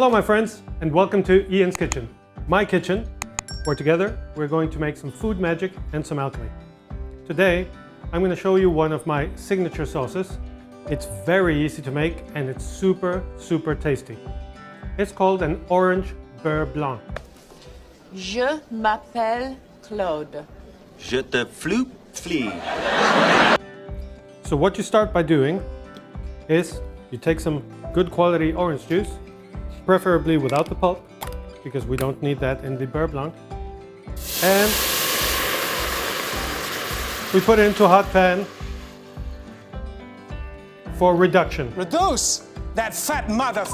Hello my friends, and welcome to Ian's Kitchen, my kitchen, where together we're going to make some food magic and some alchemy. Today I'm going to show you one of my signature sauces. It's very easy to make and it's super tasty. It's called an orange beurre blanc. Je m'appelle Claude. Je te flee. So what you start by doing is you take some good quality orange juice, preferably without the pulp, because we don't need that in the beurre blanc. And we put it into a hot pan for reduction. Reduce that fat mother.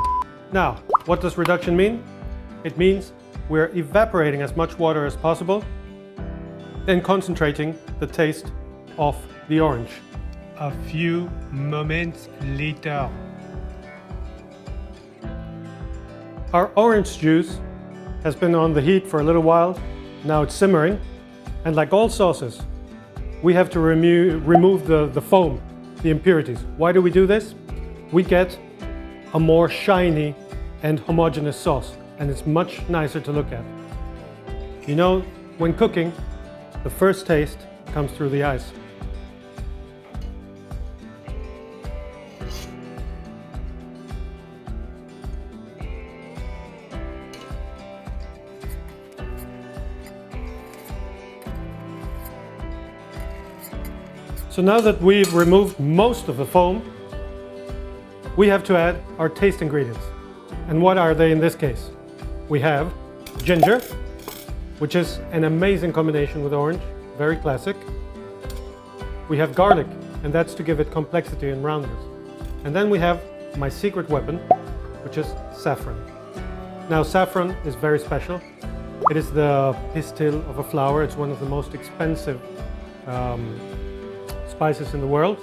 Now, what does reduction mean? It means we're evaporating as much water as possible, then concentrating the taste of the orange. A few moments later. Our orange juice has been on the heat for a little while. Now it's simmering, and like all sauces, we have to remove the foam, the impurities. Why do we do this? We get a more shiny and homogeneous sauce, and it's much nicer to look at. You know, when cooking, the first taste comes through the eyes. So now that we've removed most of the foam, we have to add our taste ingredients. And what are they in this case? We have ginger, which is an amazing combination with orange, very classic. We have garlic, and that's to give it complexity and roundness. And then we have my secret weapon, which is saffron. Now saffron is very special. It is the pistil of a flower. It's one of the most expensive spices in the world.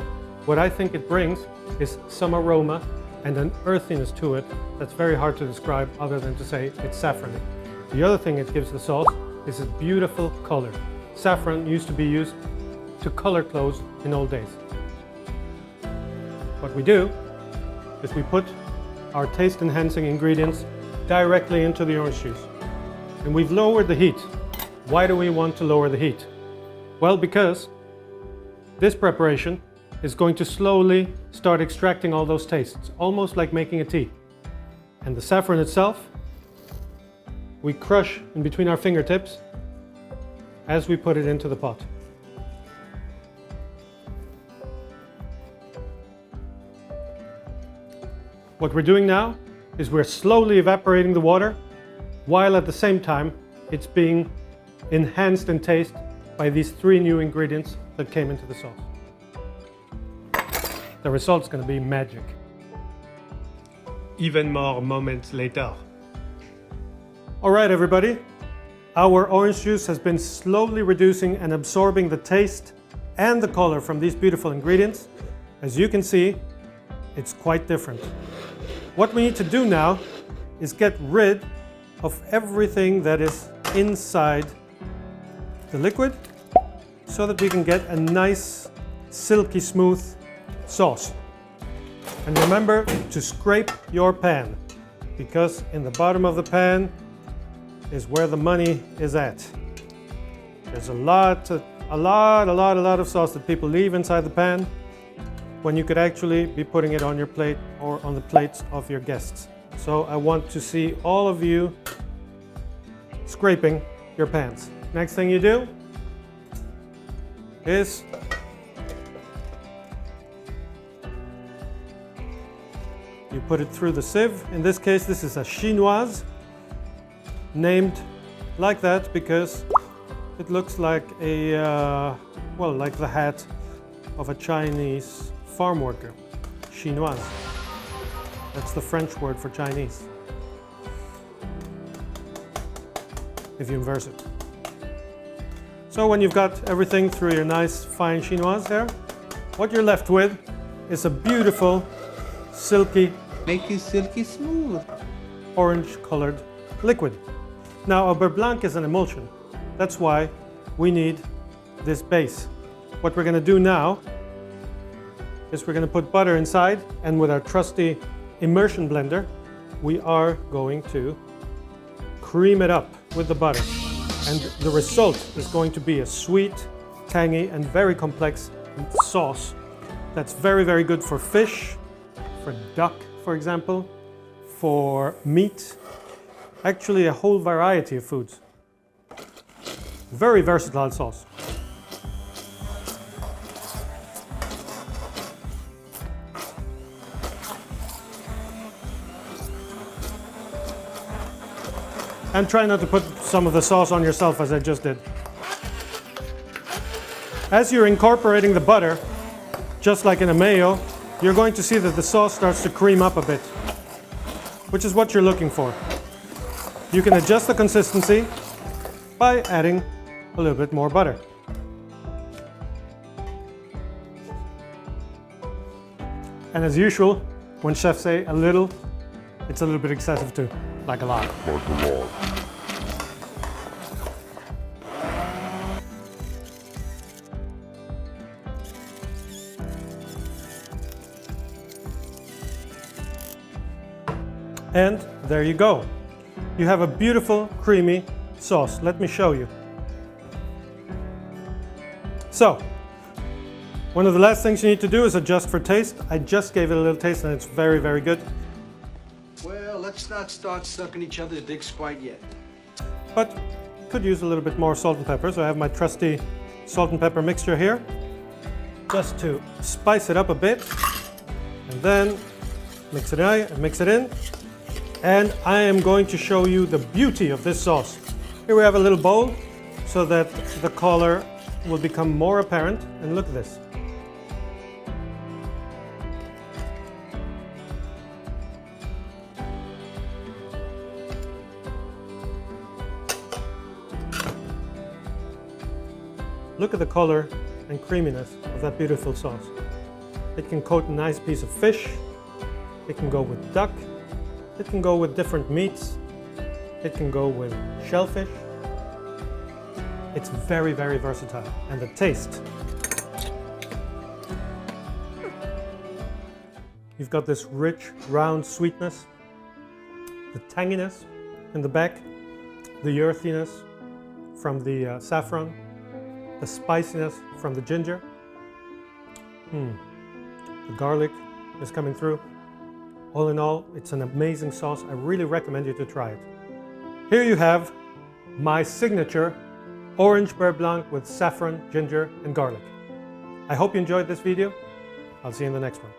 What I think it brings is some aroma and an earthiness to it that's very hard to describe other than to say it's saffrony. The other thing it gives the sauce is a beautiful color. Saffron used to be used to color clothes in old days. What we do is we put our taste enhancing ingredients directly into the orange juice. And we've lowered the heat. Why do we want to lower the heat? Well, because this preparation is going to slowly start extracting all those tastes, almost like making a tea. And the saffron itself, we crush in between our fingertips as we put it into the pot. What we're doing now is we're slowly evaporating the water, while at the same time it's being enhanced in taste by these 3 new ingredients that came into the sauce. The result's going to be magic. Even more moments later. All right, everybody. Our orange juice has been slowly reducing and absorbing the taste and the color from these beautiful ingredients. As you can see, it's quite different. What we need to do now is get rid of everything that is inside the liquid so that we can get a nice, silky smooth sauce. And remember to scrape your pan, because in the bottom of the pan is where the money is at. There's a lot of sauce that people leave inside the pan when you could actually be putting it on your plate or on the plates of your guests. So I want to see all of you scraping your pans. Next thing you do is you put it through the sieve. In this case, this is a chinoise, named like that because it looks like a, well, like the hat of a Chinese farm worker. Chinoise. That's the French word for Chinese, if you inverse it. So when you've got everything through your nice fine chinoise there, what you're left with is a beautiful, silky, Make it silky smooth. orange colored liquid. Now a beurre blanc is an emulsion. That's why we need this base. What we're going to do now is we're going to put butter inside, and with our trusty immersion blender, we are going to cream it up with the butter. And the result is going to be a sweet, tangy, and very complex sauce that's very, very good for fish, for duck, for example, for meat, actually a whole variety of foods. Very versatile sauce. And try not to put some of the sauce on yourself as I just did. As you're incorporating the butter, just like in a mayo, you're going to see that the sauce starts to cream up a bit, which is what you're looking for. You can adjust the consistency by adding a little bit more butter. And as usual, when chefs say a little, it's a little bit excessive too, like a lot. And there you go. You have a beautiful, creamy sauce. Let me show you. So, one of the last things you need to do is adjust for taste. I just gave it a little taste and it's very, very good. Well, let's not start sucking each other's dicks quite yet. But could use a little bit more salt and pepper. So I have my trusty salt and pepper mixture here, just to spice it up a bit. And then mix it in. And I am going to show you the beauty of this sauce. Here we have a little bowl so that the color will become more apparent. And look at this. Look at the color and creaminess of that beautiful sauce. It can coat a nice piece of fish. It can go with duck. It can go with different meats. It can go with shellfish. It's very, very versatile. And the taste. You've got this rich, round sweetness, the tanginess in the back, the earthiness from the saffron, the spiciness from the ginger. The garlic is coming through. All in all, it's an amazing sauce. I really recommend you to try it. Here you have my signature orange beurre blanc with saffron, ginger, and garlic. I hope you enjoyed this video. I'll see you in the next one.